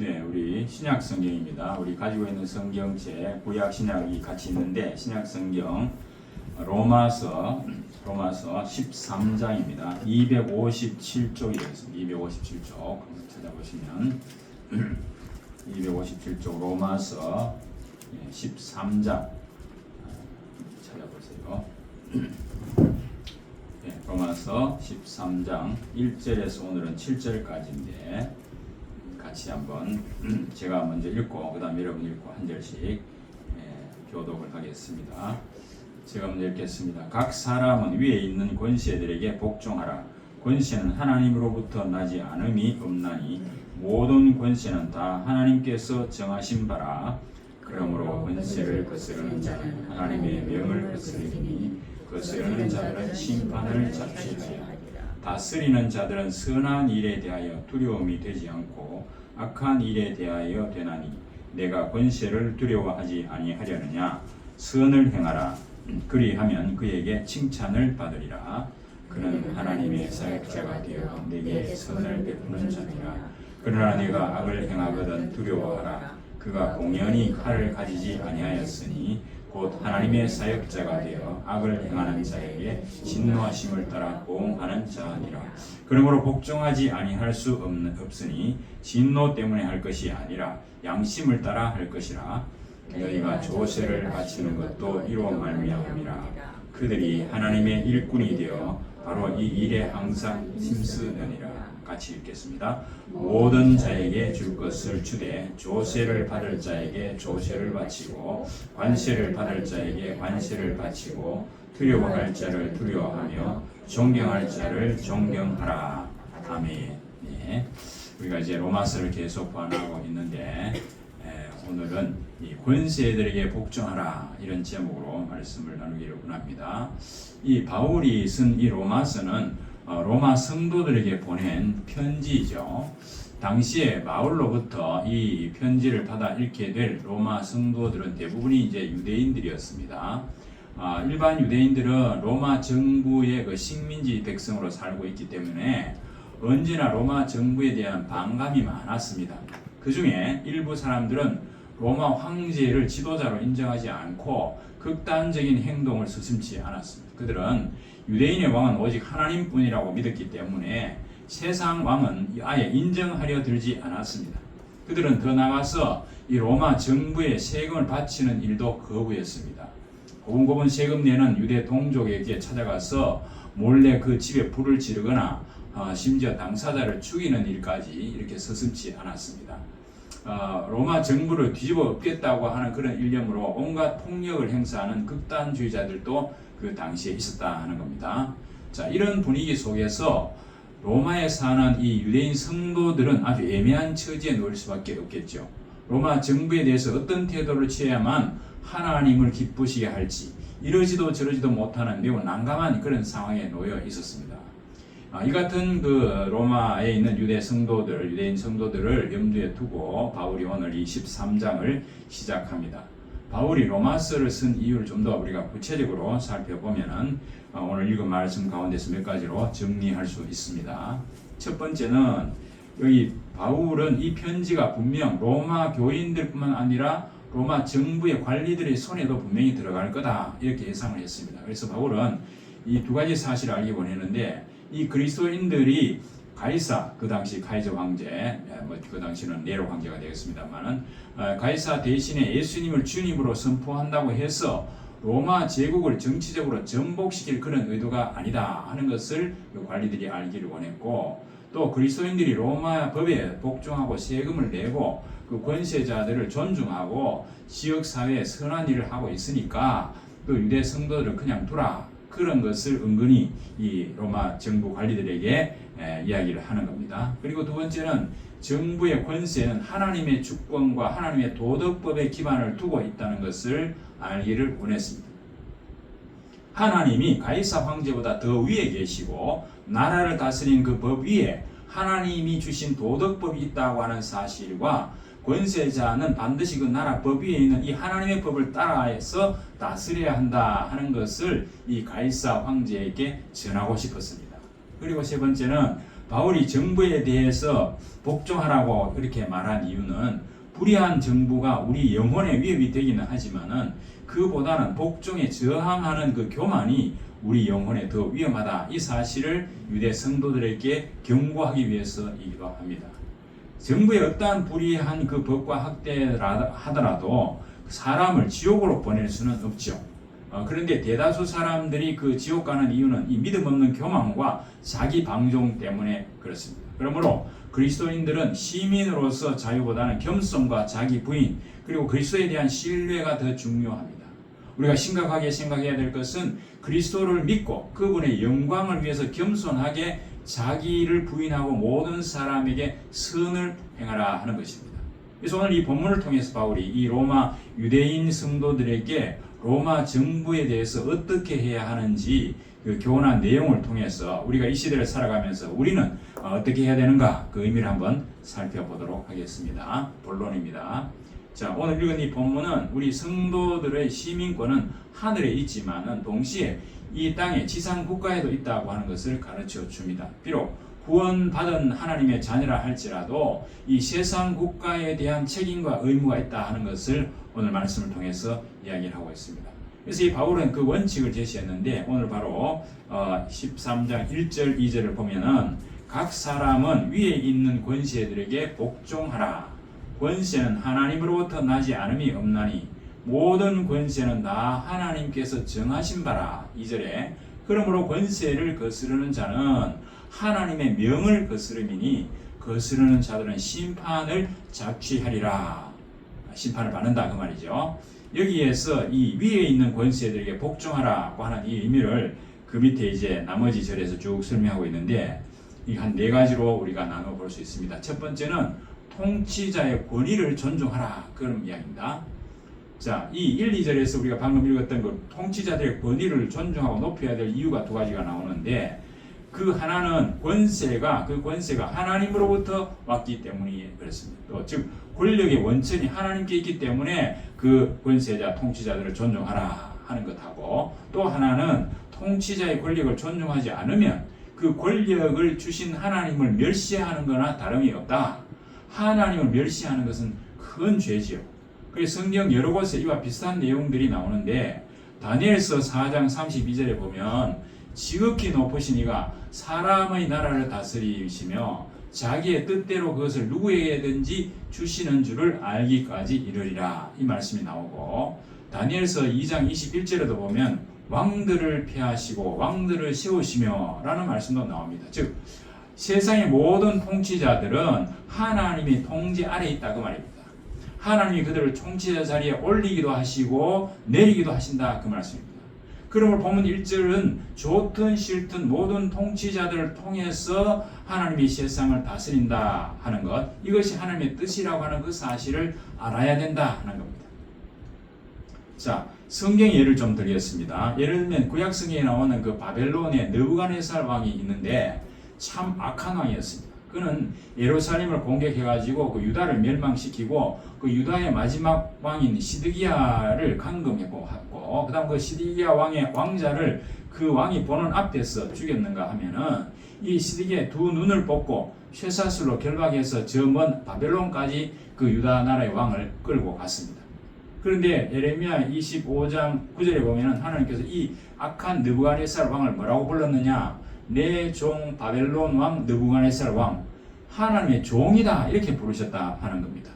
네, 우리 신약 성경입니다. 우리 가지고 있는 성경책, 구약 신약이 같이 있는데 신약 성경 로마서 13장입니다. 257쪽이 되겠습니다. 257쪽 찾아보시면 257쪽 로마서 13장 찾아보세요. 네, 로마서 13장 1절에서 오늘은 7절까지인데 같이 한번 제가 먼저 읽고 그 다음 여러분 읽고 한 절씩 교독을 하겠습니다. 제가 먼저 읽겠습니다. 각 사람은 위에 있는 권세들에게 복종하라. 권세는 하나님으로부터 나지 않음이 없나니 모든 권세는 다 하나님께서 정하신 바라. 그러므로 권세를 거스르는 자는 하나님의 명을 거스르니 거스르는 자들은 심판을 자취하리라. 다스리는 자들은 선한 일에 대하여 두려움이 되지 않고 악한 일에 대하여 되나니 내가 권세를 두려워하지 아니하려느냐. 선을 행하라. 그리하면 그에게 칭찬을 받으리라. 그는 하나님의 사역자가 되어 내게 선을 베푸는 자니라. 그러나 내가 악을 행하거든 두려워하라. 그가 공연히 칼을 가지지 아니하였으니 곧 하나님의 사역자가 되어 악을 행하는 자에게 진노하심을 따라 보응하는 자니라. 그러므로 복종하지 아니할 수 없으니 진노 때문에 할 것이 아니라 양심을 따라 할 것이라. 너희가 조세를 바치는 것도 이로 말미암음이라. 그들이 하나님의 일꾼이 되어 바로 이 일에 항상 힘쓰느니라. 같이 읽겠습니다. 모든 자에게 줄 것을 주되 조세를 받을 자에게 조세를 바치고 관세를 받을 자에게 관세를 바치고 두려워할 자를 두려워하며 존경할 자를 존경하라. 아멘. 네. 우리가 이제 로마서를 계속 반하고 있는데 오늘은 이 권세들에게 복종하라 이런 제목으로 말씀을 나누기를 원합니다. 이 바울이 쓴 이 로마서는 로마 성도들에게 보낸 편지죠. 당시에 바울로부터 이 편지를 받아 읽게 될 로마 성도들은 대부분이 이제 유대인들이었습니다. 일반 유대인들은 로마 정부의 그 식민지 백성으로 살고 있기 때문에 언제나 로마 정부에 대한 반감이 많았습니다. 그 중에 일부 사람들은 로마 황제를 지도자로 인정하지 않고 극단적인 행동을 서슴지 않았습니다. 그들은 유대인의 왕은 오직 하나님뿐이라고 믿었기 때문에 세상 왕은 아예 인정하려 들지 않았습니다. 그들은 더 나아가서 이 로마 정부에 세금을 바치는 일도 거부했습니다. 고분고분 세금 내는 유대 동족에게 찾아가서 몰래 그 집에 불을 지르거나 심지어 당사자를 죽이는 일까지 이렇게 서슴지 않았습니다. 로마 정부를 뒤집어 엎겠다고 하는 그런 일념으로 온갖 폭력을 행사하는 극단주의자들도 그 당시에 있었다 하는 겁니다. 자, 이런 분위기 속에서 로마에 사는 이 유대인 성도들은 아주 애매한 처지에 놓일 수밖에 없겠죠. 로마 정부에 대해서 어떤 태도를 취해야만 하나님을 기쁘시게 할지 이러지도 저러지도 못하는 매우 난감한 그런 상황에 놓여 있었습니다. 이 같은 그 로마에 있는 유대인 성도들을 염두에 두고 바울이 오늘 이 13장을 시작합니다. 바울이 로마서를 쓴 이유를 좀 더 우리가 구체적으로 살펴보면은 오늘 읽은 말씀 가운데서 몇 가지로 정리할 수 있습니다. 첫 번째는 여기 바울은 이 편지가 분명 로마 교인들뿐만 아니라 로마 정부의 관리들의 손에도 분명히 들어갈 거다 이렇게 예상을 했습니다. 그래서 바울은 이 두 가지 사실을 알기 원했는데 이 그리스도인들이 가이사, 그 당시 카이저 황제, 그 당시는 네로 황제가 되겠습니다만은 가이사 대신에 예수님을 주님으로 선포한다고 해서 로마 제국을 정치적으로 전복시킬 그런 의도가 아니다 하는 것을 관리들이 알기를 원했고, 또 그리스도인들이 로마 법에 복종하고 세금을 내고 그 권세자들을 존중하고 지역사회에 선한 일을 하고 있으니까 그 유대 성도들을 그냥 두라, 그런 것을 은근히 이 로마 정부 관리들에게 이야기를 하는 겁니다. 그리고 두 번째는 정부의 권세는 하나님의 주권과 하나님의 도덕법에 기반을 두고 있다는 것을 알기를 원했습니다. 하나님이 가이사 황제보다 더 위에 계시고 나라를 다스리는 그 법 위에 하나님이 주신 도덕법이 있다고 하는 사실과 권세자는 반드시 그 나라 법 위에 있는 이 하나님의 법을 따라해서 다스려야 한다 하는 것을 이 가이사 황제에게 전하고 싶었습니다. 그리고 세 번째는 바울이 정부에 대해서 복종하라고 이렇게 말한 이유는 불의한 정부가 우리 영혼에 위협이 되기는 하지만은 그보다는 복종에 저항하는 그 교만이 우리 영혼에 더 위험하다. 이 사실을 유대 성도들에게 경고하기 위해서이기도 합니다. 정부의 어떠한 불의한 그 법과 학대하더라도 사람을 지옥으로 보낼 수는 없죠. 그런데 대다수 사람들이 그 지옥 가는 이유는 이 믿음 없는 교만과 자기 방종 때문에 그렇습니다. 그러므로 그리스도인들은 시민으로서 자유보다는 겸손과 자기 부인 그리고 그리스도에 대한 신뢰가 더 중요합니다. 우리가 심각하게 생각해야 될 것은 그리스도를 믿고 그분의 영광을 위해서 겸손하게 자기를 부인하고 모든 사람에게 선을 행하라 하는 것입니다. 그래서 오늘 이 본문을 통해서 바울이 이 로마 유대인 성도들에게 로마 정부에 대해서 어떻게 해야 하는지 그 교훈한 내용을 통해서 우리가 이 시대를 살아가면서 우리는 어떻게 해야 되는가 그 의미를 한번 살펴보도록 하겠습니다. 본론입니다. 자, 오늘 읽은 이 본문은 우리 성도들의 시민권은 하늘에 있지만은 동시에 이 땅의 지상 국가에도 있다고 하는 것을 가르쳐 줍니다. 비록 구원받은 하나님의 자녀라 할지라도 이 세상 국가에 대한 책임과 의무가 있다 하는 것을 오늘 말씀을 통해서 이야기를 하고 있습니다. 그래서 이 바울은 그 원칙을 제시했는데 오늘 바로 13장 1절 2절을 보면은 각 사람은 위에 있는 권세들에게 복종하라. 권세는 하나님으로부터 나지 않음이 없나니 모든 권세는 다 하나님께서 정하신 바라. 2절에 그러므로 권세를 거스르는 자는 하나님의 명을 거스름이니 거스르는 자들은 심판을 자취하리라. 심판을 받는다 그 말이죠. 여기에서 이 위에 있는 권세들에게 복종하라고 하는 이 의미를 그 밑에 이제 나머지 절에서 쭉 설명하고 있는데 이 한 네 가지로 우리가 나눠 볼 수 있습니다. 첫 번째는 통치자의 권위를 존중하라 그런 이야기입니다. 자, 이 1, 2절에서 우리가 방금 읽었던 그 통치자들의 권위를 존중하고 높여야 될 이유가 두 가지가 나오는데 그 하나는 권세가 하나님으로부터 왔기 때문이 그렇습니다. 또 즉 권력의 원천이 하나님께 있기 때문에 그 권세자 통치자들을 존중하라 하는 것하고 또 하나는 통치자의 권력을 존중하지 않으면 그 권력을 주신 하나님을 멸시하는 거나 다름이 없다. 하나님을 멸시하는 것은 큰 죄지요. 그래서 성경 여러 곳에 이와 비슷한 내용들이 나오는데 다니엘서 4장 32절에 보면 지극히 높으신 이가 사람의 나라를 다스리시며 자기의 뜻대로 그것을 누구에게든지 주시는 줄을 알기까지 이르리라. 이 말씀이 나오고 다니엘서 2장 21절에도 보면 왕들을 폐하시고 왕들을 세우시며 라는 말씀도 나옵니다. 즉 세상의 모든 통치자들은 하나님의 통제 아래 있다 그 말입니다. 하나님이 그들을 통치자 자리에 올리기도 하시고 내리기도 하신다 그 말씀입니다. 그러므로 본문 1절은 좋든 싫든 모든 통치자들을 통해서 하나님이 세상을 다스린다 하는 것, 이것이 하나님의 뜻이라고 하는 그 사실을 알아야 된다 하는 겁니다. 자, 성경 예를 좀 드리겠습니다. 예를 들면 구약 성경에 나오는 그 바벨론의 느부갓네살 왕이 있는데 참 악한 왕이었습니다. 그는 예루살렘을 공격해가지고 그 유다를 멸망시키고 그 유다의 마지막 왕인 시드기야를 감금했고 그 다음 그 시드기야 왕의 왕자를 그 왕이 보는 앞에서 죽였는가 하면은 이 시드기야의 두 눈을 뽑고 쇠사슬로 결박해서 저 먼 바벨론까지 그 유다 나라의 왕을 끌고 갔습니다. 그런데 예레미야 25장 9절에 보면은 하나님께서 이 악한 느부갓네살 왕을 뭐라고 불렀느냐? 내 종 바벨론 왕 느부갓네살 왕, 하나님의 종이다 이렇게 부르셨다 하는 겁니다.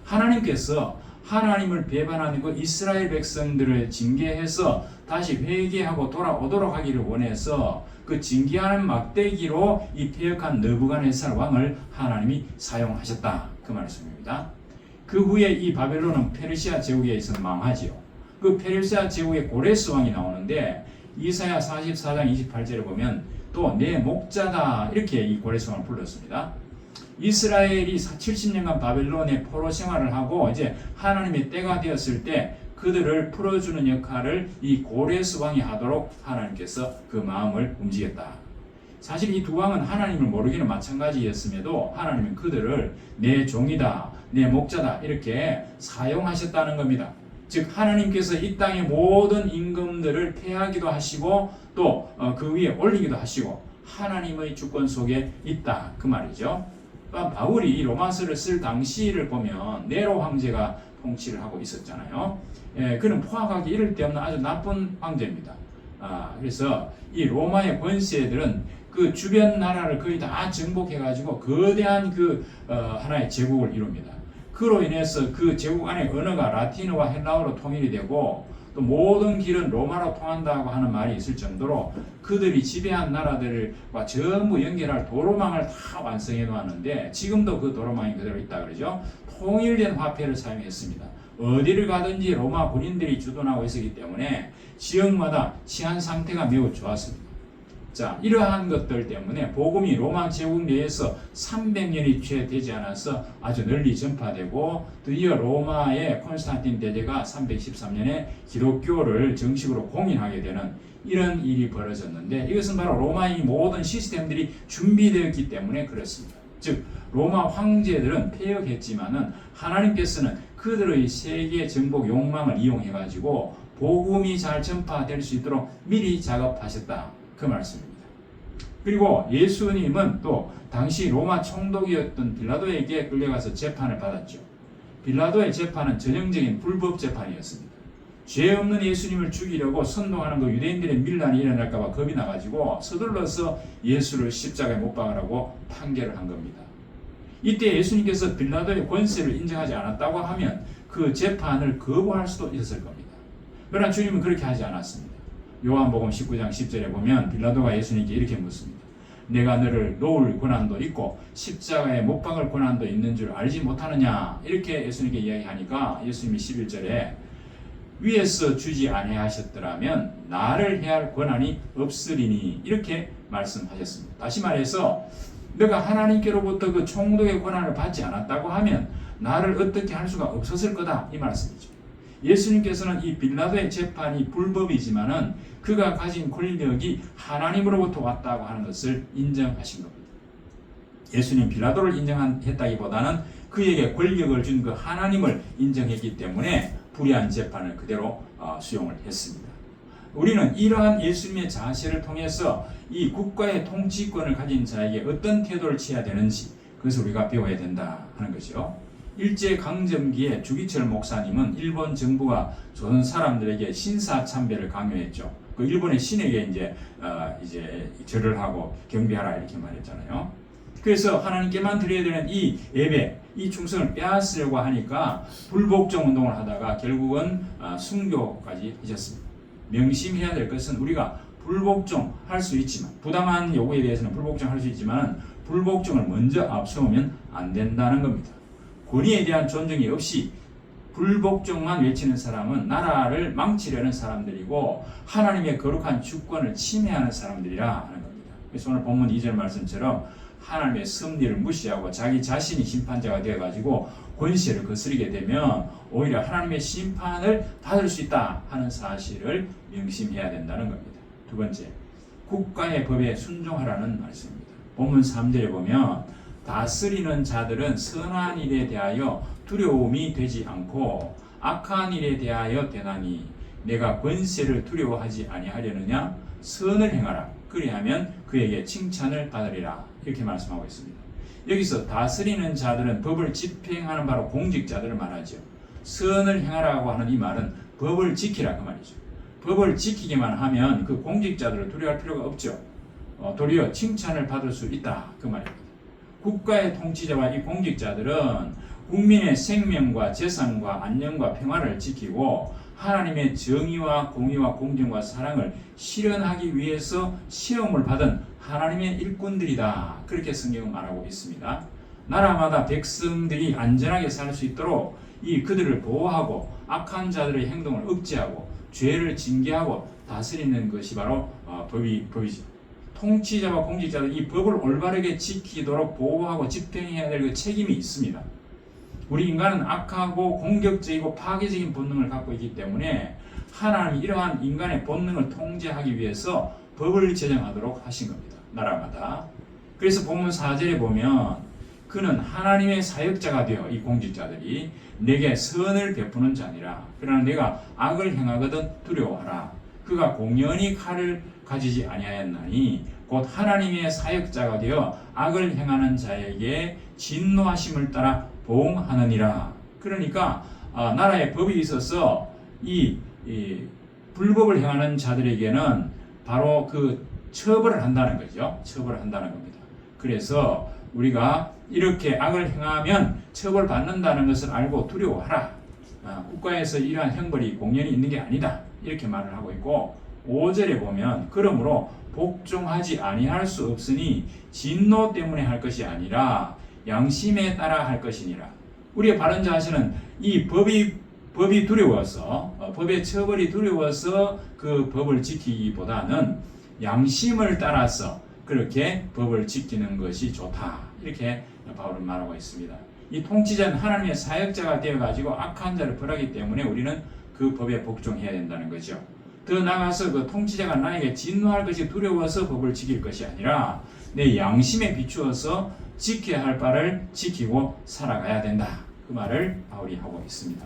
하나님께서 하나님을 배반하는 그 이스라엘 백성들을 징계해서 다시 회개하고 돌아오도록 하기를 원해서 그 징계하는 막대기로 이 패역한 느부갓네살 왕을 하나님이 사용하셨다 그 말씀입니다. 그 후에 이 바벨론은 페르시아 제국에 의해서 망하지요. 그 페르시아 제국의 고레스 왕이 나오는데 이사야 44장 28절에 보면 또 내 목자다 이렇게 이 고레스 왕을 불렀습니다. 이스라엘이 70년간 바벨론의 포로 생활을 하고 이제 하나님의 때가 되었을 때 그들을 풀어주는 역할을 이 고레스 왕이 하도록 하나님께서 그 마음을 움직였다. 사실 이 두 왕은 하나님을 모르기는 마찬가지였음에도 하나님은 그들을 내 종이다, 내 목자다 이렇게 사용하셨다는 겁니다. 즉 하나님께서 이 땅의 모든 임금들을 폐하기도 하시고 또 그 위에 올리기도 하시고 하나님의 주권 속에 있다 그 말이죠. 바울이 이 로마서를 쓸 당시를 보면 네로 황제가 통치를 하고 있었잖아요. 그는 포악하기 이를 데 없는 아주 나쁜 황제입니다. 그래서 이 로마의 권세들은 그 주변 나라를 거의 다 정복해가지고 거대한 하나의 제국을 이룹니다. 그로 인해서 그 제국 안에 언어가 라틴어와 헬라어로 통일이 되고 또 모든 길은 로마로 통한다고 하는 말이 있을 정도로 그들이 지배한 나라들과 전부 연결할 도로망을 다 완성해 놓았는데 지금도 그 도로망이 그대로 있다 그러죠. 통일된 화폐를 사용했습니다. 어디를 가든지 로마 군인들이 주둔하고 있었기 때문에 지역마다 치안 상태가 매우 좋았습니다. 자, 이러한 것들 때문에 복음이 로마 제국 내에서 300년이 채 되지 않아서 아주 널리 전파되고 드디어 로마의 콘스탄틴 대제가 313년에 기독교를 정식으로 공인하게 되는 이런 일이 벌어졌는데 이것은 바로 로마의 모든 시스템들이 준비되었기 때문에 그렇습니다. 즉 로마 황제들은 폐역했지만은 하나님께서는 그들의 세계 정복 욕망을 이용해 가지고 복음이 잘 전파될 수 있도록 미리 작업하셨다. 그 말씀입니다. 그리고 예수님은 또 당시 로마 총독이었던 빌라도에게 끌려가서 재판을 받았죠. 빌라도의 재판은 전형적인 불법 재판이었습니다. 죄 없는 예수님을 죽이려고 선동하는 그 유대인들의 밀란이 일어날까봐 겁이 나가지고 서둘러서 예수를 십자가에 못 박으라고 판결을 한 겁니다. 이때 예수님께서 빌라도의 권세를 인정하지 않았다고 하면 그 재판을 거부할 수도 있었을 겁니다. 그러나 주님은 그렇게 하지 않았습니다. 요한복음 19장 10절에 보면 빌라도가 예수님께 이렇게 묻습니다. 내가 너를 놓을 권한도 있고 십자가에 못 박을 권한도 있는 줄 알지 못하느냐? 이렇게 예수님께 이야기하니까 예수님이 11절에 위에서 주지 아니하셨더라면 나를 해할 권한이 없으리니 이렇게 말씀하셨습니다. 다시 말해서 너가 하나님께로부터 그 총독의 권한을 받지 않았다고 하면 나를 어떻게 할 수가 없었을 거다 이 말씀이죠. 예수님께서는 이 빌라도의 재판이 불법이지만은 그가 가진 권력이 하나님으로부터 왔다고 하는 것을 인정하신 겁니다. 예수님 빌라도를 인정했다기보다는 그에게 권력을 준 그 하나님을 인정했기 때문에 불의한 재판을 그대로 수용을 했습니다. 우리는 이러한 예수님의 자세를 통해서 이 국가의 통치권을 가진 자에게 어떤 태도를 취해야 되는지 그것을 우리가 배워야 된다 하는 것이요. 일제강점기에 주기철 목사님은 일본 정부가 조선 사람들에게 신사참배를 강요했죠. 그 일본의 신에게 이제 절을 하고 경배하라 이렇게 말했잖아요. 그래서 하나님께만 드려야 되는 이 예배, 이 충성을 빼앗으려고 하니까 불복종 운동을 하다가 결국은 순교까지 하셨습니다. 명심해야 될 것은 우리가 불복종 할 수 있지만 부당한 요구에 대해서는 불복종 할 수 있지만 불복종을 먼저 앞세우면 안 된다는 겁니다. 권위에 대한 존중이 없이 불복종만 외치는 사람은 나라를 망치려는 사람들이고 하나님의 거룩한 주권을 침해하는 사람들이라 하는 겁니다. 그래서 오늘 본문 2절 말씀처럼 하나님의 섭리를 무시하고 자기 자신이 심판자가 되어가지고 권세를 거스르게 되면 오히려 하나님의 심판을 받을 수 있다 하는 사실을 명심해야 된다는 겁니다. 두 번째, 국가의 법에 순종하라는 말씀입니다. 본문 3절에 보면 다스리는 자들은 선한 일에 대하여 두려움이 되지 않고 악한 일에 대하여 되나니 내가 권세를 두려워하지 아니하려느냐? 선을 행하라. 그리하면 그에게 칭찬을 받으리라. 이렇게 말씀하고 있습니다. 여기서 다스리는 자들은 법을 집행하는 바로 공직자들을 말하죠. 선을 행하라고 하는 이 말은 법을 지키라 그 말이죠. 법을 지키기만 하면 그 공직자들을 두려워할 필요가 없죠. 도리어 칭찬을 받을 수 있다 그 말입니다. 국가의 통치자와 이 공직자들은 국민의 생명과 재산과 안녕과 평화를 지키고 하나님의 정의와 공의와 공정과 사랑을 실현하기 위해서 시험을 받은 하나님의 일꾼들이다. 그렇게 성경은 말하고 있습니다. 나라마다 백성들이 안전하게 살 수 있도록 그들을 보호하고 악한 자들의 행동을 억제하고 죄를 징계하고 다스리는 것이 바로 법이죠. 통치자와 공직자들 이 법을 올바르게 지키도록 보호하고 집행해야 될 그 책임이 있습니다. 우리 인간은 악하고 공격적이고 파괴적인 본능을 갖고 있기 때문에 하나님이 이러한 인간의 본능을 통제하기 위해서 법을 제정하도록 하신 겁니다. 나라마다. 그래서 본문 4절에 보면 그는 하나님의 사역자가 되어 이 공직자들이 내게 선을 베푸는 자니라. 그러나 내가 악을 행하거든 두려워하라. 그가 공연히 칼을 가지지 아니하였나니 곧 하나님의 사역자가 되어 악을 행하는 자에게 진노하심을 따라 보응하느니라. 그러니까 나라에 법이 있어서 이 불법을 행하는 자들에게는 바로 그 처벌을 한다는 거죠. 처벌을 한다는 겁니다. 그래서 우리가 이렇게 악을 행하면 처벌받는다는 것을 알고 두려워하라. 국가에서 이러한 형벌이 공연히 있는 게 아니다. 이렇게 말을 하고 있고 5절에 보면 그러므로 복종하지 아니할 수 없으니 진노 때문에 할 것이 아니라 양심에 따라 할 것이니라. 우리의 바른 자세는 이 법이 두려워서 법의 처벌이 두려워서 그 법을 지키기보다는 양심을 따라서 그렇게 법을 지키는 것이 좋다. 이렇게 바울은 말하고 있습니다. 이 통치자는 하나님의 사역자가 되어가지고 악한 자를 벌하기 때문에 우리는 그 법에 복종해야 된다는 거죠. 더 나아가서 그 통치자가 나에게 진노할 것이 두려워서 법을 지킬 것이 아니라 내 양심에 비추어서 지켜야 할 바를 지키고 살아가야 된다. 그 말을 바울이 하고 있습니다.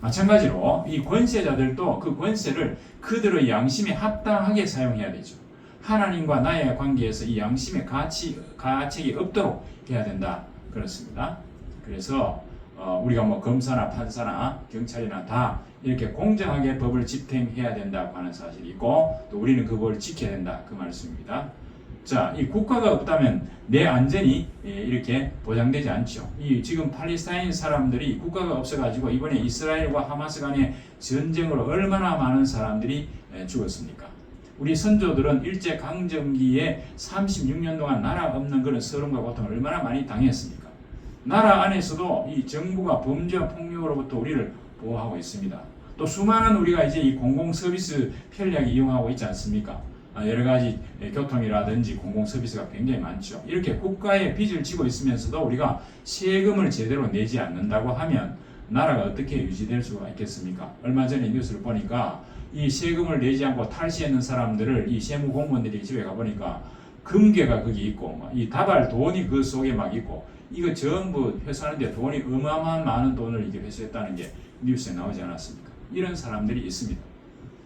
마찬가지로 이 권세자들도 그 권세를 그들의 양심에 합당하게 사용해야 되죠. 하나님과 나의 관계에서 이 양심의 가책이 없도록 해야 된다. 그렇습니다. 그래서 우리가 뭐 검사나 판사나 경찰이나 다 이렇게 공정하게 법을 집행해야 된다고 하는 사실이 있고 또 우리는 그 법을 지켜야 된다. 그 말씀입니다. 자, 이 국가가 없다면 내 안전이 이렇게 보장되지 않죠. 이 지금 팔레스타인 사람들이 국가가 없어가지고 이번에 이스라엘과 하마스 간의 전쟁으로 얼마나 많은 사람들이 죽었습니까? 우리 선조들은 일제 강점기에 36년 동안 나라 없는 그런 서름과 고통을 얼마나 많이 당했습니까? 나라 안에서도 이 정부가 범죄와 폭력으로부터 우리를 보호하고 있습니다. 또 수많은 우리가 이제 이 공공 서비스 편리하게 이용하고 있지 않습니까? 여러 가지 교통이라든지 공공 서비스가 굉장히 많죠. 이렇게 국가에 빚을 지고 있으면서도 우리가 세금을 제대로 내지 않는다고 하면 나라가 어떻게 유지될 수가 있겠습니까? 얼마 전에 뉴스를 보니까 이 세금을 내지 않고 탈세하는 사람들을 이 세무 공무원들이 집에 가보니까 금괴가 거기 있고 이 다발 돈이 그 속에 막 있고 이거 전부 회수하는데 돈이 어마어마한 많은 돈을 이게 회수했다는 게 뉴스에 나오지 않았습니까? 이런 사람들이 있습니다.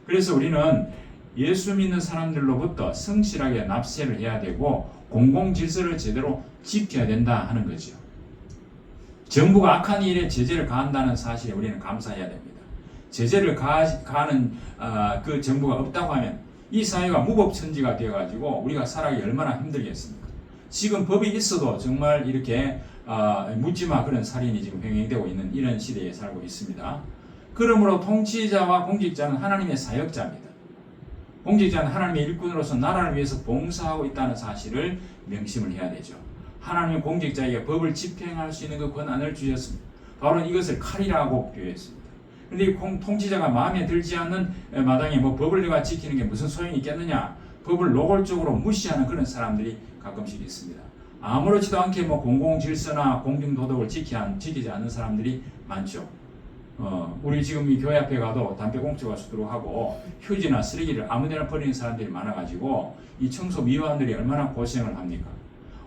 그래서 우리는 예수 믿는 사람들로부터 성실하게 납세를 해야 되고 공공 질서를 제대로 지켜야 된다 하는 거죠. 정부가 악한 일에 제재를 가한다는 사실에 우리는 감사해야 됩니다. 제재를 가하는 그 정부가 없다고 하면 이 사회가 무법천지가 되어가지고 우리가 살아가기 얼마나 힘들겠습니까? 지금 법이 있어도 정말 이렇게 묻지마 그런 살인이 지금 병행되고 있는 이런 시대에 살고 있습니다. 그러므로 통치자와 공직자는 하나님의 사역자입니다. 공직자는 하나님의 일꾼으로서 나라를 위해서 봉사하고 있다는 사실을 명심을 해야 되죠. 하나님의 공직자에게 법을 집행할 수 있는 그 권한을 주셨습니다. 바로 이것을 칼이라고 표현했습니다. 그런데 이 통치자가 마음에 들지 않는 마당에 뭐 법을 내가 지키는 게 무슨 소용이 있겠느냐, 법을 노골적으로 무시하는 그런 사람들이 가끔씩 있습니다. 아무렇지도 않게 뭐 공공 질서나 공중 도덕을 지키지 않는 사람들이 많죠. 우리 지금 이 교회 앞에 가도 담배 꽁초가 수두룩하고 휴지나 쓰레기를 아무데나 버리는 사람들이 많아가지고 이 청소 미화원들이 얼마나 고생을 합니까?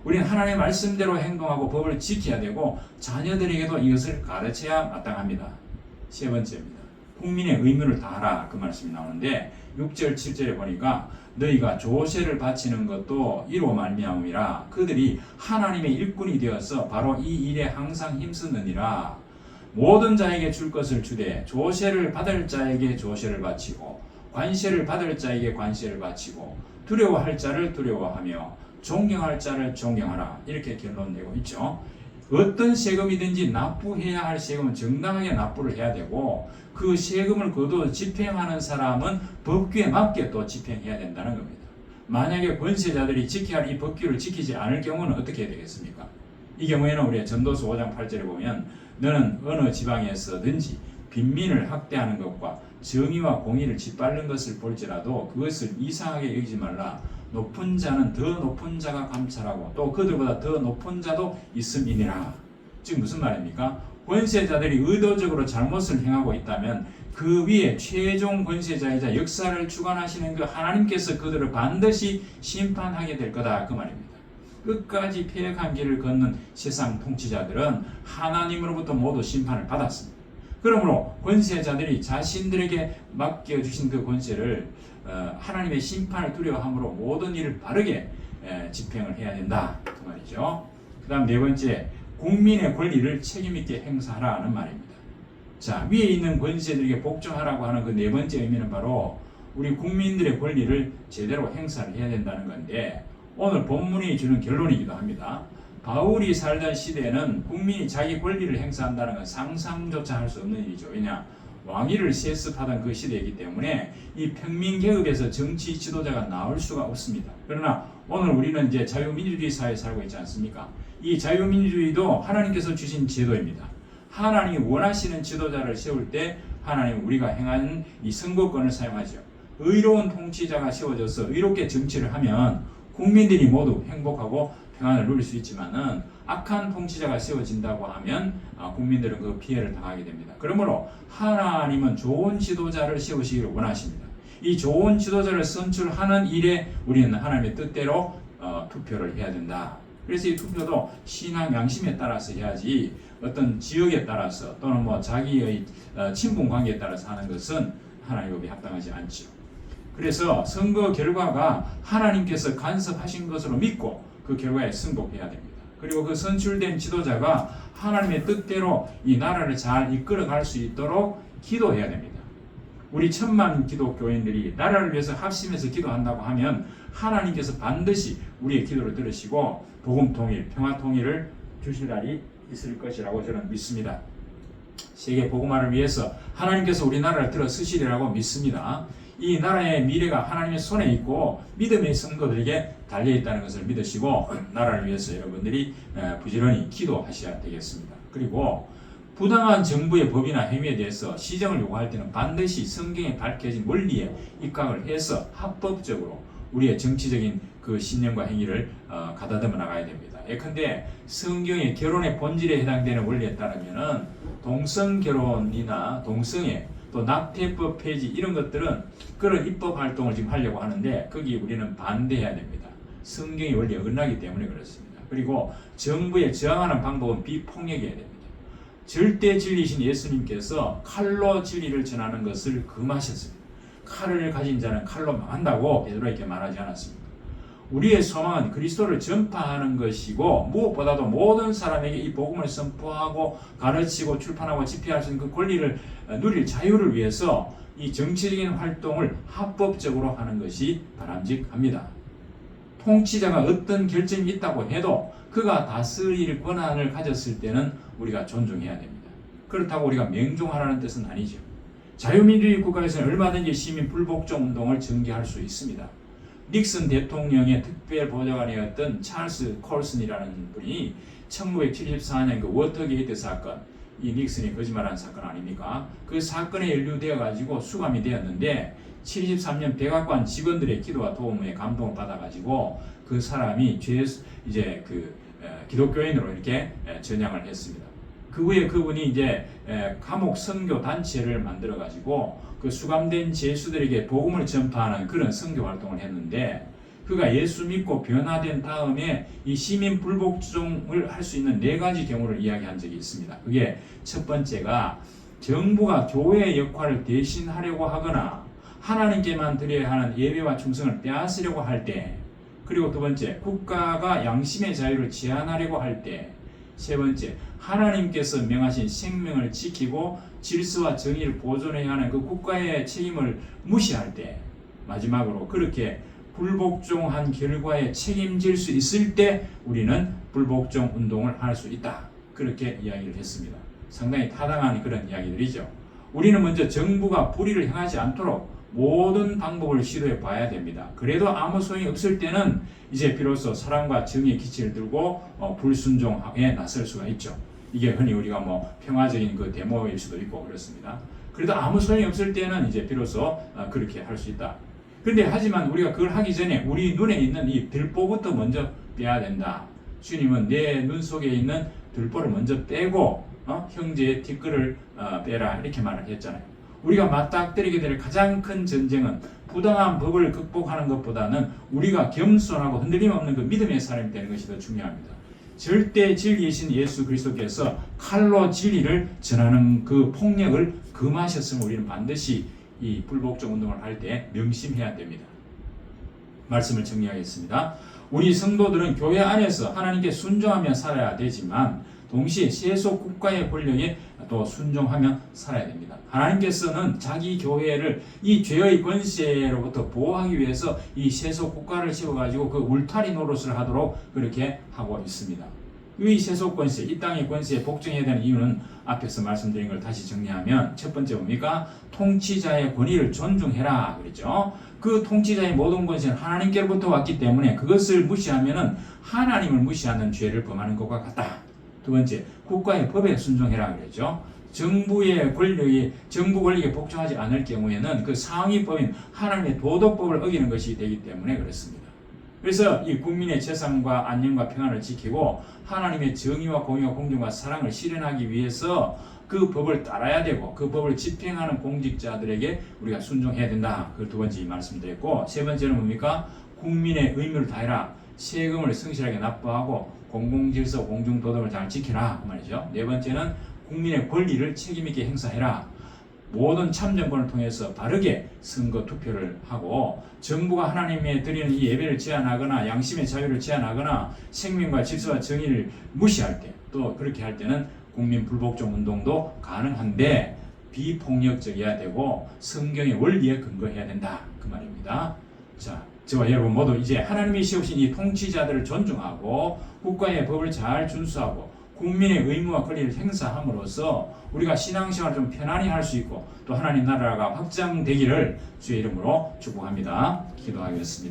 우리는 하나님의 말씀대로 행동하고 법을 지켜야 되고 자녀들에게도 이것을 가르쳐야 마땅합니다. 세 번째입니다. 국민의 의무를 다하라 그 말씀이 나오는데 6절 7절에 보니까 너희가 조세를 바치는 것도 이로 말미암음이라 그들이 하나님의 일꾼이 되어서 바로 이 일에 항상 힘쓰느니라. 모든 자에게 줄 것을 주되 조세를 받을 자에게 조세를 바치고 관세를 받을 자에게 관세를 바치고 두려워할 자를 두려워하며 존경할 자를 존경하라. 이렇게 결론 내고 있죠. 어떤 세금이든지 납부해야 할 세금은 정당하게 납부를 해야 되고 그 세금을 거둬 집행하는 사람은 법규에 맞게 또 집행해야 된다는 겁니다. 만약에 권세자들이 지켜야 할 이 법규를 지키지 않을 경우는 어떻게 해야 되겠습니까? 이 경우에는 우리 전도서 5장 8절에 보면 너는 어느 지방에서든지 빈민을 학대하는 것과 정의와 공의를 짓밟는 것을 볼지라도 그것을 이상하게 여기지 말라. 높은 자는 더 높은 자가 감찰하고 또 그들보다 더 높은 자도 있음이니라. 지금 무슨 말입니까? 권세자들이 의도적으로 잘못을 행하고 있다면 그 위에 최종 권세자이자 역사를 주관하시는 그 하나님께서 그들을 반드시 심판하게 될 거다 그 말입니다. 끝까지 폐역한 길을 걷는 세상 통치자들은 하나님으로부터 모두 심판을 받았습니다. 그러므로 권세자들이 자신들에게 맡겨주신 그 권세를 하나님의 심판을 두려워함으로 모든 일을 바르게 집행을 해야 된다 그 말이죠. 그 다음 네 번째, 국민의 권리를 책임있게 행사하라는 말입니다. 자, 위에 있는 권세들에게 복종하라고 하는 그 네 번째 의미는 바로 우리 국민들의 권리를 제대로 행사를 해야 된다는 건데, 오늘 본문이 주는 결론이기도 합니다. 바울이 살던 시대에는 국민이 자기 권리를 행사한다는 건 상상조차 할 수 없는 일이죠. 왜냐? 왕위를 세습하던 그 시대이기 때문에 이 평민계급에서 정치 지도자가 나올 수가 없습니다. 그러나 오늘 우리는 이제 자유민주주의 사회에 살고 있지 않습니까? 이 자유민주주의도 하나님께서 주신 제도입니다. 하나님이 원하시는 지도자를 세울 때 하나님은 우리가 행하는 이 선거권을 사용하죠. 의로운 통치자가 세워져서 의롭게 정치를 하면 국민들이 모두 행복하고 평안을 누릴 수 있지만은 악한 통치자가 세워진다고 하면 국민들은 그 피해를 당하게 됩니다. 그러므로 하나님은 좋은 지도자를 세우시기를 원하십니다. 이 좋은 지도자를 선출하는 일에 우리는 하나님의 뜻대로 투표를 해야 된다. 그래서 이 투표도 신앙 양심에 따라서 해야지 어떤 지역에 따라서 또는 뭐 자기의 친분 관계에 따라서 하는 것은 하나님께 합당하지 않죠. 그래서 선거 결과가 하나님께서 간섭하신 것으로 믿고 그 결과에 승복해야 됩니다. 그리고 그 선출된 지도자가 하나님의 뜻대로 이 나라를 잘 이끌어갈 수 있도록 기도해야 됩니다. 우리 1000만 기독교인들이 나라를 위해서 합심해서 기도한다고 하면 하나님께서 반드시 우리의 기도를 들으시고 복음 통일, 평화 통일을 주실 날이 있을 것이라고 저는 믿습니다. 세계 복음화를 위해서 하나님께서 우리나라를 들어 쓰시리라고 믿습니다. 이 나라의 미래가 하나님의 손에 있고 믿음의 성도들에게 달려있다는 것을 믿으시고 나라를 위해서 여러분들이 부지런히 기도하셔야 되겠습니다. 그리고 부당한 정부의 법이나 행위에 대해서 시정을 요구할 때는 반드시 성경에 밝혀진 원리에 입각을 해서 합법적으로 우리의 정치적인 그 신념과 행위를 가다듬어 나가야 됩니다. 예컨대 성경의 결혼의 본질에 해당되는 원리에 따르면은 동성결혼이나 동성애 또 낙태법 폐지 이런 것들은 그런 입법 활동을 지금 하려고 하는데 거기 우리는 반대해야 됩니다. 성경의 원리에 어긋나기 때문에 그렇습니다. 그리고 정부에 저항하는 방법은 비폭력이어야 됩니다. 절대 진리신 예수님께서 칼로 진리를 전하는 것을 금하셨습니다. 칼을 가진 자는 칼로 망한다고 베드로에게 말하지 않았습니까? 우리의 소망은 그리스도를 전파하는 것이고 무엇보다도 모든 사람에게 이 복음을 선포하고 가르치고 출판하고 집회할 수 있는 그 권리를 누릴 자유를 위해서 이 정치적인 활동을 합법적으로 하는 것이 바람직합니다. 통치자가 어떤 결정이 있다고 해도 그가 다스릴 권한을 가졌을 때는 우리가 존중해야 됩니다. 그렇다고 우리가 맹종하라는 뜻은 아니죠. 자유민주주의 국가에서는 얼마든지 시민 불복종 운동을 전개할 수 있습니다. 닉슨 대통령의 특별보좌관이었던 찰스 콜슨이라는 분이 1974년 그 워터게이트 사건, 이 닉슨이 거짓말한 사건 아닙니까? 그 사건에 연루되어 가지고 수감이 되었는데 73년 백악관 직원들의 기도와 도움에 감동을 받아 가지고 그 사람이 이제 기독교인으로 이렇게 전향을 했습니다. 그 후에 그분이 이제 감옥 선교 단체를 만들어 가지고 그 수감된 죄수들에게 복음을 전파하는 그런 선교 활동을 했는데 그가 예수 믿고 변화된 다음에 이 시민 불복종을 할 수 있는 4가지 경우를 이야기한 적이 있습니다. 그게 첫 번째가 정부가 교회의 역할을 대신하려고 하거나 하나님께만 드려야 하는 예배와 충성을 빼앗으려고 할 때, 그리고 두 번째 국가가 양심의 자유를 제한하려고 할 때, 세 번째 하나님께서 명하신 생명을 지키고 질서와 정의를 보존해야 하는 그 국가의 책임을 무시할 때, 마지막으로 그렇게 불복종한 결과에 책임질 수 있을 때 우리는 불복종 운동을 할 수 있다. 그렇게 이야기를 했습니다. 상당히 타당한 그런 이야기들이죠. 우리는 먼저 정부가 불의를 행하지 않도록 모든 방법을 시도해 봐야 됩니다. 그래도 아무 소용이 없을 때는 이제 비로소 사랑과 정의의 기치를 들고 불순종에 나설 수가 있죠. 이게 흔히 우리가 평화적인 그 데모일 수도 있고 그렇습니다. 그래도 아무 소용이 없을 때는 이제 비로소 그렇게 할 수 있다. 그런데 하지만 우리가 그걸 하기 전에 우리 눈에 있는 이 들보부터 먼저 빼야 된다. 주님은 내 눈 속에 있는 들보를 먼저 빼고 형제의 티끌을 빼라 이렇게 말을 했잖아요. 우리가 맞닥뜨리게 될 가장 큰 전쟁은 부당한 법을 극복하는 것보다는 우리가 겸손하고 흔들림 없는 그 믿음의 사람이 되는 것이 더 중요합니다. 절대 진리이신 예수 그리스도께서 칼로 진리를 전하는 그 폭력을 금하셨음을 우리는 반드시 이 불복종 운동을 할 때 명심해야 됩니다. 말씀을 정리하겠습니다. 우리 성도들은 교회 안에서 하나님께 순종하며 살아야 되지만 동시에 세속 국가의 권력에 또 순종하며 살아야 됩니다. 하나님께서는 자기 교회를 이 죄의 권세로부터 보호하기 위해서 이 세속 국가를 세워가지고 그 울타리 노릇을 하도록 그렇게 하고 있습니다. 이 세속 권세, 이 땅의 권세에 복종해야 되는 이유는 앞에서 말씀드린 걸 다시 정리하면 첫 번째 뭡니까? 통치자의 권위를 존중해라 그랬죠. 그 통치자의 모든 권세는 하나님께로부터 왔기 때문에 그것을 무시하면은 하나님을 무시하는 죄를 범하는 것과 같다. 두 번째, 국가의 법에 순종해라 그랬죠. 정부의 권력이 정부 권력에 복종하지 않을 경우에는 그 상위법인 하나님의 도덕법을 어기는 것이 되기 때문에 그렇습니다. 그래서 이 국민의 재산과 안녕과 평안을 지키고 하나님의 정의와 공의와 공정과 사랑을 실현하기 위해서 그 법을 따라야 되고 그 법을 집행하는 공직자들에게 우리가 순종해야 된다. 그 두 번째 말씀드렸고, 세 번째는 뭡니까? 국민의 의무를 다해라. 세금을 성실하게 납부하고 공공질서 공중도덕을 잘 지켜라 그 말이죠. 네 번째는 국민의 권리를 책임있게 행사해라. 모든 참정권을 통해서 바르게 선거 투표를 하고 정부가 하나님의 드리는 이 예배를 제한하거나 양심의 자유를 제한하거나 생명과 질서와 정의를 무시할 때, 또 그렇게 할 때는 국민 불복종 운동도 가능한데 비폭력적이어야 되고 성경의 원리에 근거해야 된다 그 말입니다. 자, 저와 여러분 모두 이제 하나님이 세우신 이 통치자들을 존중하고 국가의 법을 잘 준수하고 국민의 의무와 권리를 행사함으로써 우리가 신앙생활을 좀 편안히 할 수 있고 또 하나님 나라가 확장되기를 주의 이름으로 축복합니다. 기도하겠습니다.